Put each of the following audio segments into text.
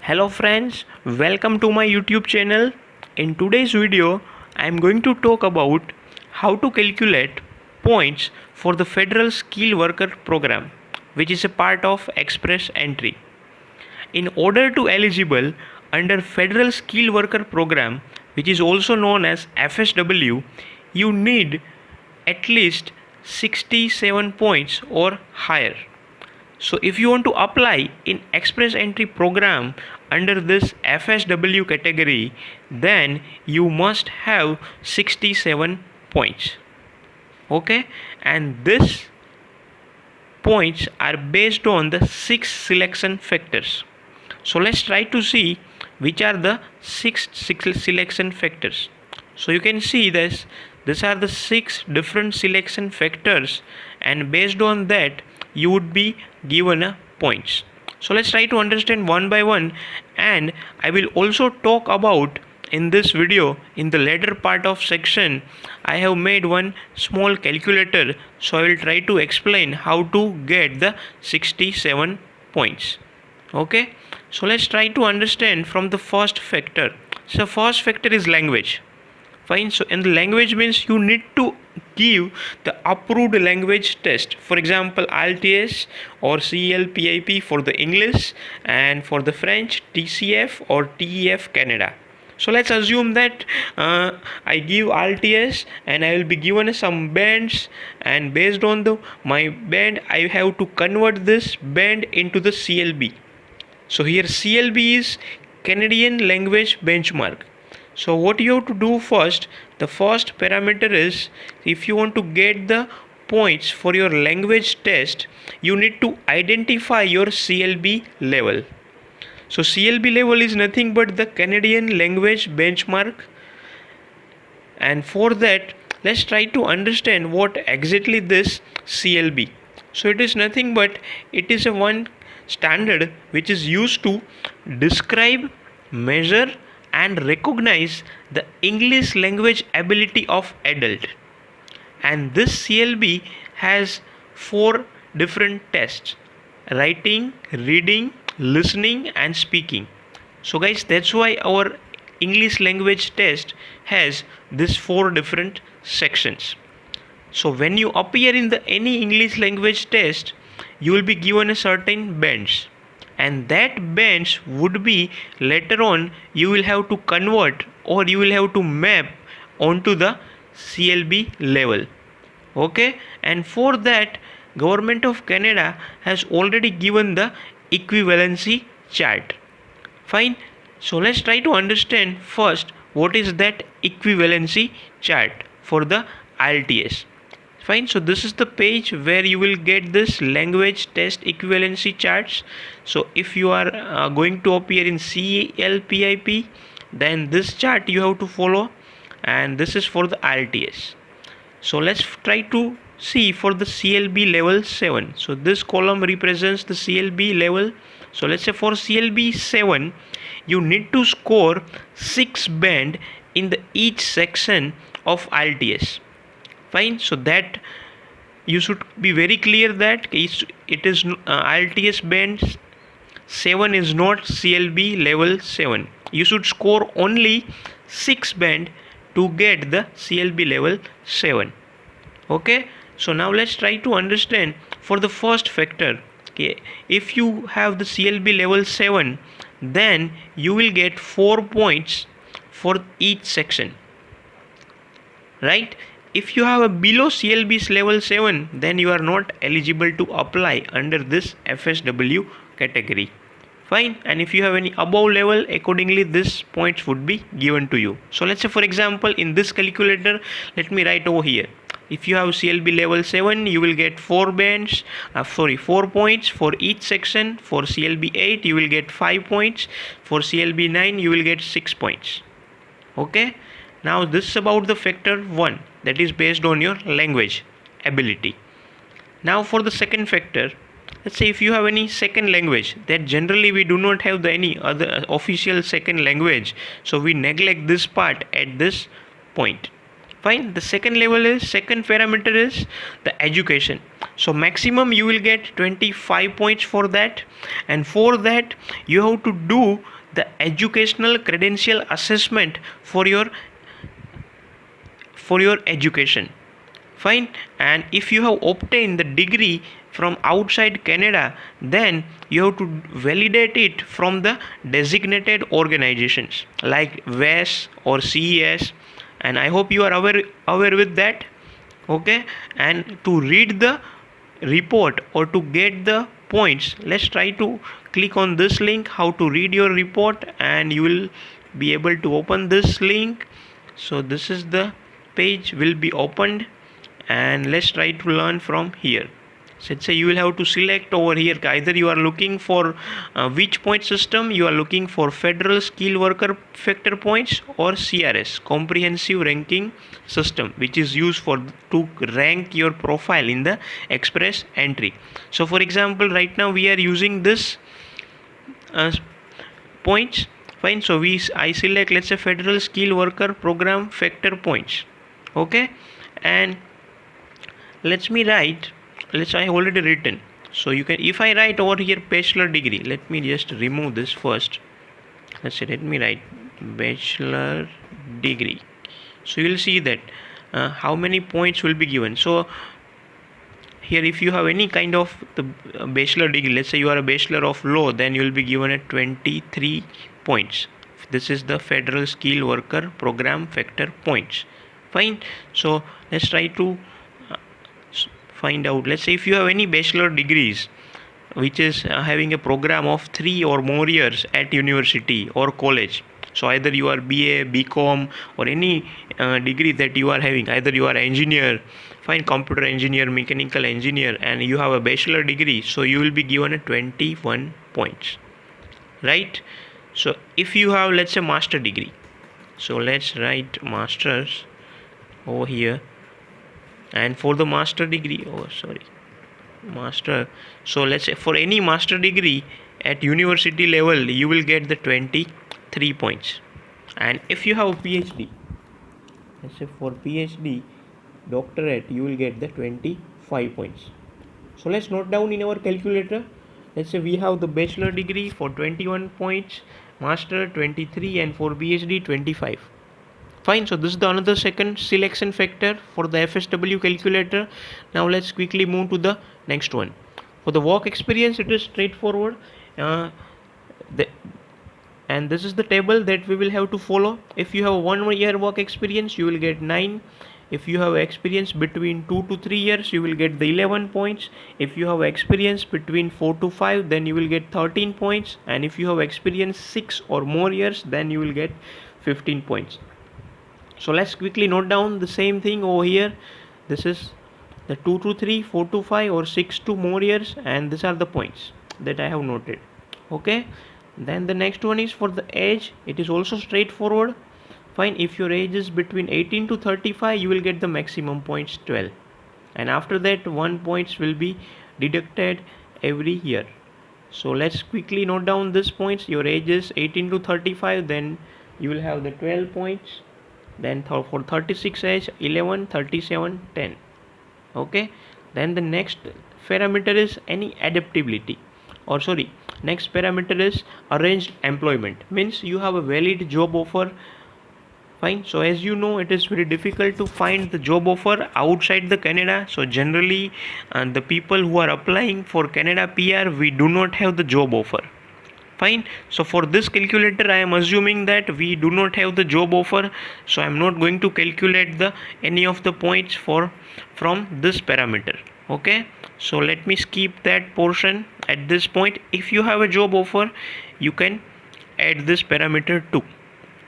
Hello friends, welcome to my YouTube channel. In today's video, I am going to talk about how to calculate points for the Federal Skilled Worker Program, which is a part of Express Entry. In order to eligible under Federal Skilled Worker Program, which is also known as FSW, you need at least 67 points or higher. So if you want to apply in Express Entry program under this FSW category, then you must have 67 points. Okay, and this points are based on the 6 selection factors. So let's try to see which are the 6 selection factors. So you can see this, these are the 6 different selection factors, and based on that you would be given a points. So let's try to understand one by one, and I will also talk about in this video. In the later part of section, I have made one small calculator, so I will try to explain how to get the 67 points. Okay, so let's try to understand from the first factor. So first factor is language. Fine. So in the language means you need to give the approved language test. For example, IELTS or CLPIP for the English, and for the French TCF or TEF Canada. So let's assume that I give IELTS and I will be given some bands, and based on my band I have to convert this band into the CLB. So here CLB is Canadian Language Benchmark. So what you have to do first, the first parameter is, if you want to get the points for your language test, you need to identify your CLB level. So CLB level is nothing but the Canadian Language Benchmark, and for that let's try to understand what exactly this CLB. So it is nothing but it is a one standard which is used to describe, measure and recognize the English language ability of adult. And this CLB has 4 different tests: writing, reading, listening and speaking. So guys, that's why our English language test has these 4 different sections. So when you appear in the any English language test, you will be given a certain bands, and that bands would be later on you will have to convert, or you will have to map onto the CLB level. Okay, and for that Government of Canada has already given the equivalency chart. Fine. So let's try to understand first what is that equivalency chart for the IELTS. Fine. So this is the page where you will get this language test equivalency charts. So if you are going to appear in CLPIP, then this chart you have to follow, and this is for the IELTS. So let's try to see for the CLB level 7. So this column represents the CLB level. So let's say for CLB 7 you need to score 6 band in the each section of IELTS. Fine. So that you should be very clear that it is IELTS band 7 is not CLB level 7. You should score only 6 band to get the CLB level 7. Okay, so now let's try to understand for the first factor. Okay, if you have the CLB level 7, then you will get 4 points for each section, right? If you have a below CLB level 7, then you are not eligible to apply under this FSW category. Fine. And if you have any above level, accordingly this points would be given to you. So let's say for example in this calculator, let me write over here. If you have CLB level 7, you will get 4 points for each section. For CLB 8 you will get 5 points. For CLB 9 you will get 6 points. Okay, now this is about the factor 1, that is based on your language ability. Now for the second factor, let's say if you have any second language, that generally we do not have any other official second language, so we neglect this part at this point. Fine. The second parameter is the education. So maximum you will get 25 points for that, and for that you have to do the educational credential assessment for your education. Fine. And if you have obtained the degree from outside Canada, then you have to validate it from the designated organizations like WES or CES, and I hope you are aware with that. Okay. And to read the report or to get the points, let's try to click on this link, how to read your report, and you will be able to open this link. So this is the page will be opened, and let's try to learn from here. So let's say you will have to select over here, either you are looking for which point system you are looking for, federal skilled worker factor points or CRS, comprehensive ranking system, which is used for to rank your profile in the express entry. So for example, right now we are using this points. Fine. So I select, let's say, federal skilled worker program factor points. Okay. And let's I already written. So you can, if I write over here bachelor degree, let me just remove this first. Let's say, let me write bachelor degree. So you will see that how many points will be given. So here, if you have any kind of the bachelor degree, let's say you are a bachelor of law, then you will be given at 23 points. This is the federal skilled worker program factor points. Fine. So let's try to find out. Let's say if you have any bachelor degrees which is having a program of 3 or more years at university or college, so either you are BA, BCom, or any degree that you are having, either you are engineer, fine, computer engineer, mechanical engineer, and you have a bachelor degree, so you will be given a 21 points, right? So if you have, let's say, master degree, so let's write masters over here. And for the master degree, master, so let's say for any master degree at university level, you will get the 23 points. And if you have PhD, let's say for PhD doctorate, you will get the 25 points. So let's note down in our calculator. Let's say we have the bachelor degree for 21 points, master 23, and for PhD 25. Fine. So this is the another second selection factor for the FSW calculator. Now let's quickly move to the next one. For the work experience, it is straightforward. And this is the table that we will have to follow. If you have 1 year work experience, you will get 9. If you have experience between 2 to 3 years, you will get the 11 points. If you have experience between 4 to 5, then you will get 13 points. And if you have experience 6 or more years, then you will get 15 points. So let's quickly note down the same thing over here. This is the 2 to 3, 4 to 5, or 6 to more years, and these are the points that I have noted. Okay. Then the next one is for the age. It is also straightforward. Fine. If your age is between 18 to 35, you will get the maximum points 12, and after that 1 points will be deducted every year. So let's quickly note down these points. Your age is 18 to 35, then you will have the 12 points. Then for 36 age, 11, 37, 10. Okay. Then the next parameter is any adaptability, or sorry, next parameter is arranged employment, means you have a valid job offer. Fine. So as you know, it is very difficult to find the job offer outside the Canada. So generally the people who are applying for Canada PR, we do not have the job offer. Fine. So for this calculator, I am assuming that we do not have the job offer, so I am not going to calculate the any of the points from this parameter. Okay. So let me skip that portion at this point. If you have a job offer, you can add this parameter too.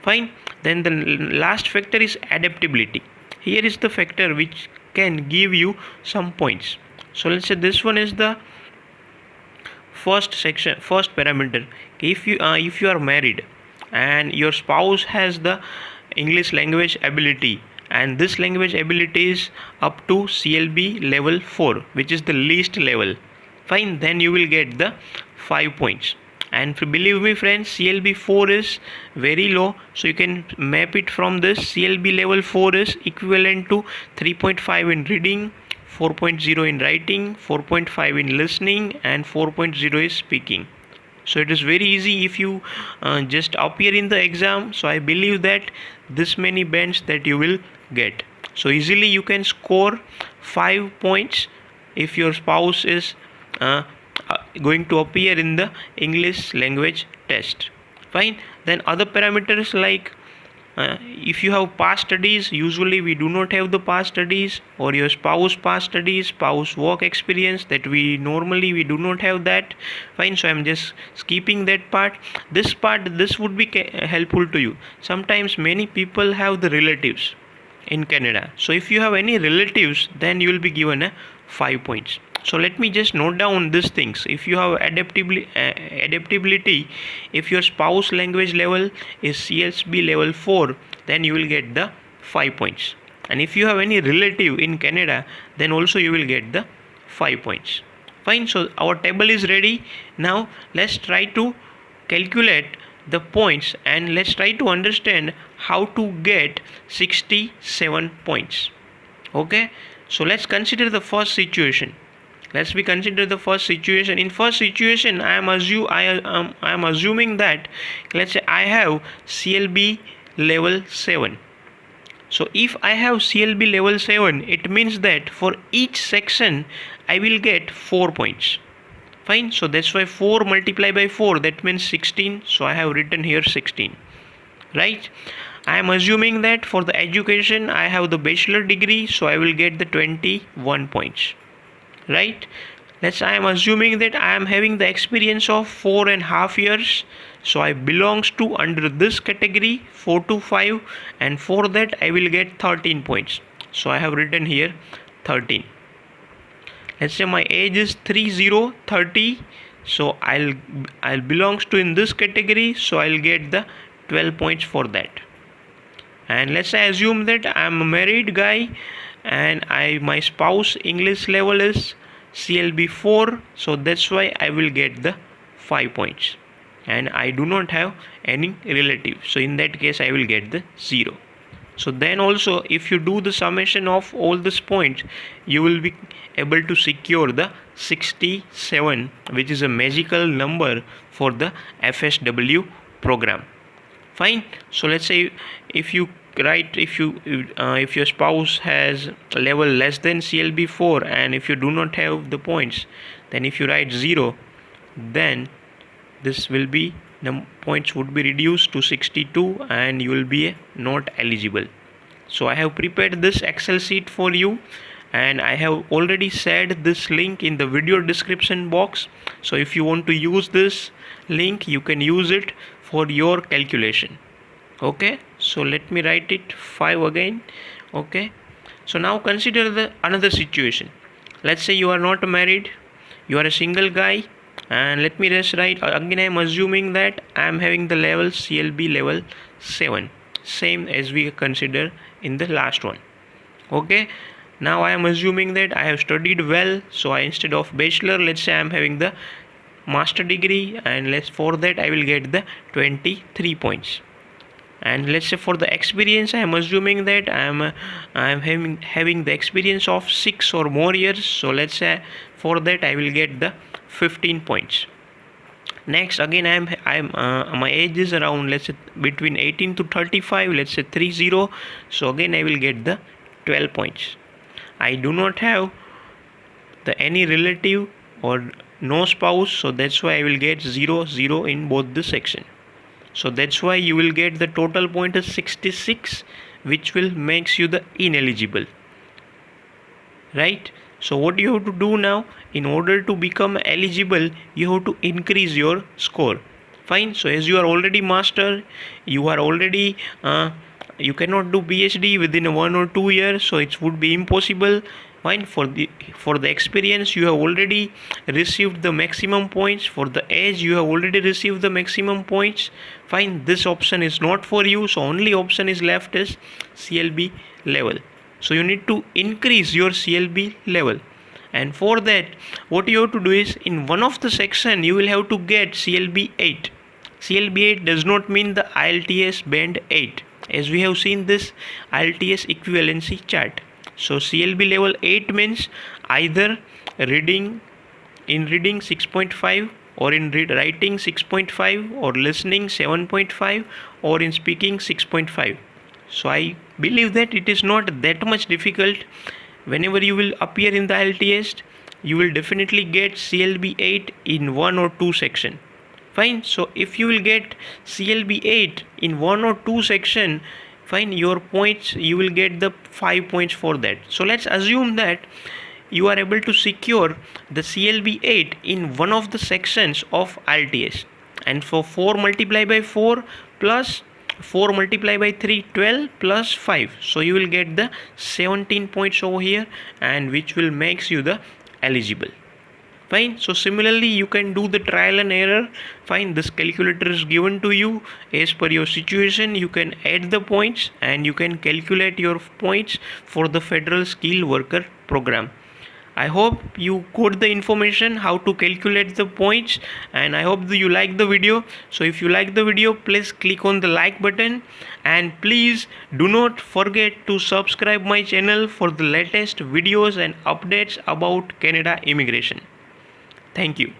Fine. Then the last factor is adaptability. Here is the factor which can give you some points. So let's say this one is the first parameter. If you are married and your spouse has the English language ability, and this language ability is up to CLB level 4, which is the least level, fine, then you will get the 5 points. and believe me friends, CLB 4 is very low, so you can map it from this. CLB level 4 is equivalent to 3.5 in reading, 4.0 in writing, 4.5 in listening, and 4.0 is speaking. So it is very easy if you just appear in the exam. So I believe that this many bands that you will get. So easily you can score 5 points if your spouse is uh, going to appear in the English language test. Fine. Then other parameters like if you have past studies, usually we do not have the past studies, or your spouse past studies, spouse work experience, that we do not have that. Fine, so I'm just skipping that part. This would be helpful to you. Sometimes many people have the relatives in Canada, so if you have any relatives, then you will be given a 5 points. So let me just note down these things. If you have adaptability, if your spouse language level is CSB level 4, then you will get the 5 points. And if you have any relative in Canada, then also you will get the 5 points. Fine, so our table is ready. Now let's try to calculate the points, and let's try to understand how to get 67 points. Okay, so let's consider the first situation. In first situation, I am assuming that, let's say I have CLB level 7. So if I have CLB level 7, it means that for each section I will get 4 points. Fine, so that's why 4 multiplied by 4, that means 16. So I have written here 16, right? I am assuming that for the education I have the bachelor degree, so I will get the 21 points, right? I am assuming that I am having the experience of 4.5 years, so I belongs to under this category 4 to 5, and for that I will get 13 points. So I have written here 13. Let's say my age is 30, so I'll belongs to in this category, so I'll get the 12 points for that. And let's say I assume that I'm a married guy, and my spouse English level is CLB 4, so that's why I will get the 5 points, and I do not have any relative, so in that case I will get the 0. So then also, if you do the summation of all these points, you will be able to secure the 67, which is a magical number for the FSW program. Fine. So let's say if your spouse has a level less than CLB 4, and if you do not have the points, then if you write 0, then this will be, the points would be reduced to 62, and you will be not eligible. So I have prepared this Excel sheet for you, and I have already shared this link in the video description box. So if you want to use this link, you can use it for your calculation. Okay, so let me write it 5 again. Okay, so now consider another situation. Let's say you are not married, you are a single guy, and let me just write again. I am assuming that I am having the level CLB level 7, same as we consider in the last one. Okay, now I am assuming that I have studied well, so instead of bachelor, let's say I am having the master degree, and for that I will get the 23 points. And let's say for the experience, I am assuming that I am having the experience of 6 or more years, so let's say for that I will get the 15 points. Next, again my age is around, let's say between 18 to 35, let's say 30, so again I will get the 12 points. I do not have any relative or no spouse, so that's why I will get 0 in both the section. So that's why you will get the total point is 66, which will makes you the ineligible, right? So what you have to do now, in order to become eligible, you have to increase your score. Fine, so as you are already master, you are already you cannot do PhD within 1 or 2 years, so it would be impossible. Fine, for the experience, you have already received the maximum points. For the age, you have already received the maximum points. Fine, this option is not for you, so only option is left is CLB level. So you need to increase your CLB level, And for that, what you have to do is, in one of the section you will have to get CLB 8. CLB 8 does not mean the IELTS band 8, as we have seen this IELTS equivalency chart. So CLB level 8 means either reading reading 6.5, or in writing 6.5, or listening 7.5, or in speaking 6.5. So I believe that it is not that much difficult. Whenever you will appear in the IELTS, you will definitely get CLB 8 in one or two section. Fine. So if you will get CLB 8 in one or two section, fine, your points, you will get the 5 points for that. So let's assume that you are able to secure the CLB 8 in one of the sections of IELTS, and for 4 multiplied by 4 plus 4 multiplied by 3, 12 plus 5, so you will get the 17 points over here, and which will makes you the eligible. Fine. So similarly you can do the trial and error. Fine, this calculator is given to you as per your situation. You can add the points and you can calculate your points for the federal skilled worker program. I hope you got the information how to calculate the points, and I hope that you like the video. So if you like the video, please click on the like button, and please do not forget to subscribe my channel for the latest videos and updates about Canada immigration. Thank you.